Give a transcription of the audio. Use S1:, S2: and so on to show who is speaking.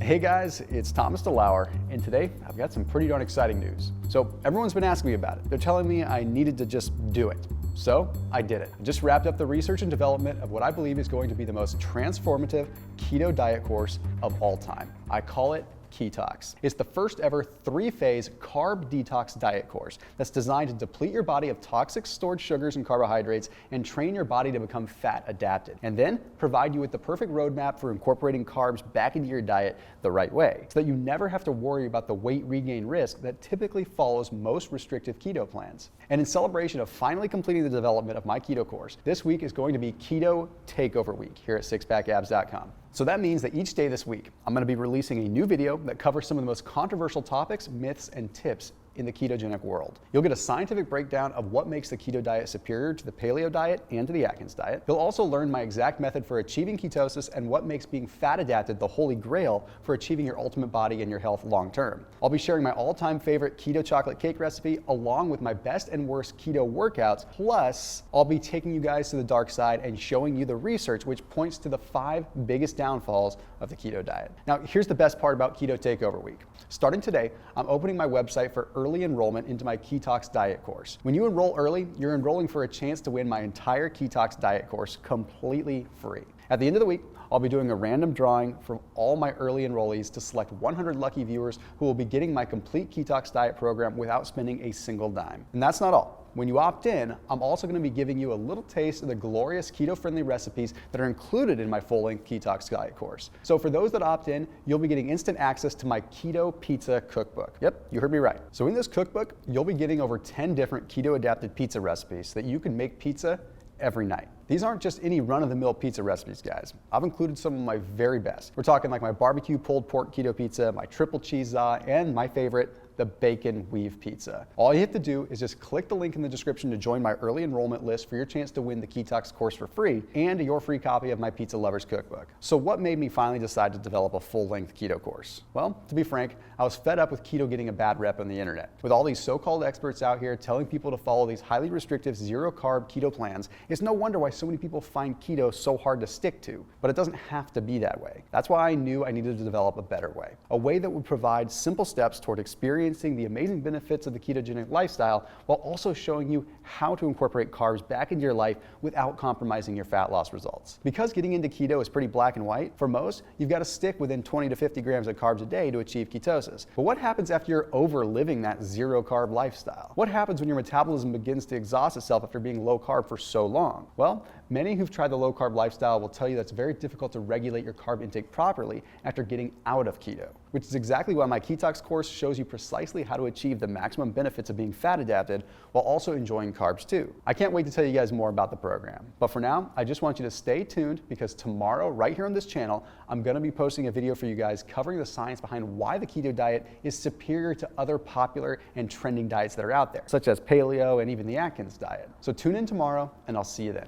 S1: Hey guys, it's Thomas DeLauer, and today I've got some pretty darn exciting news. So everyone's been asking me about it. They're telling me I needed to just do it. So I did it. I just wrapped up the research and development of what I believe is going to be the most transformative keto diet course of all time. I call it KETOX. It's the first ever 3-phase carb detox diet course that's designed to deplete your body of toxic stored sugars and carbohydrates and train your body to become fat adapted, and then provide you with the perfect roadmap for incorporating carbs back into your diet the right way, so that you never have to worry about the weight regain risk that typically follows most restrictive keto plans. And in celebration of finally completing the development of my keto course, this week is going to be KETO TAKEOVER week here at SixPackAbs.com. So that means that each day this week, I'm going to be releasing a new video that covers some of the most controversial topics, myths, and tips in the ketogenic world. You'll get a scientific breakdown of what makes the keto diet superior to the paleo diet and to the Atkins diet. You'll also learn my exact method for achieving ketosis and what makes being fat adapted the holy grail for achieving your ultimate body and your health long term. I'll be sharing my all-time favorite keto chocolate cake recipe along with my best and worst keto workouts. Plus, I'll be taking you guys to the dark side and showing you the research which points to the 5 biggest downfalls of the keto diet. Now, here's the best part about KETO TAKEOVER week. Starting today, I'm opening my website for early enrollment into my KETOX diet course. When you enroll early, you're enrolling for a chance to win my entire KETOX diet course completely free. At the end of the week, I'll be doing a random drawing from all my early enrollees to select 100 lucky viewers who will be getting my complete KETOX diet program without spending a single dime. And that's not all. When you opt in, I'm also going to be giving you a little taste of the glorious keto-friendly recipes that are included in my full-length KETOX diet course. So for those that opt in, you'll be getting instant access to my Keto Pizza Cookbook. Yep, you heard me right. So in this cookbook, you'll be getting over 10 different keto-adapted pizza recipes so that you can make pizza every night. These aren't just any run-of-the-mill pizza recipes, guys. I've included some of my very best. We're talking like my barbecue pulled pork keto pizza, my triple cheese za, and my favorite, the bacon weave pizza. All you have to do is just click the link in the description to join my early enrollment list for your chance to win the KETOX course for free and your free copy of my Pizza Lovers Cookbook. So what made me finally decide to develop a full-length keto course? Well, to be frank, I was fed up with keto getting a bad rep on the internet. With all these so-called experts out here telling people to follow these highly restrictive zero-carb keto plans, it's no wonder why so many people find keto so hard to stick to. But it doesn't have to be that way. That's why I knew I needed to develop a better way. A way that would provide simple steps toward experiencing the amazing benefits of the ketogenic lifestyle while also showing you how to incorporate carbs back into your life without compromising your fat loss results. Because getting into keto is pretty black and white, for most, you've got to stick within 20 to 50 grams of carbs a day to achieve ketosis. But what happens after you're over living that zero carb lifestyle? What happens when your metabolism begins to exhaust itself after being low carb for so long? Well, many who've tried the low carb lifestyle will tell you that it's very difficult to regulate your carb intake properly after getting out of keto, which is exactly why my KETOX course shows you precisely how to achieve the maximum benefits of being fat adapted while also enjoying carbs too. I can't wait to tell you guys more about the program. But for now, I just want you to stay tuned because tomorrow, right here on this channel, I'm going to be posting a video for you guys covering the science behind why the keto diet is superior to other popular and trending diets that are out there, such as paleo and even the Atkins diet. So tune in tomorrow and I'll see you then.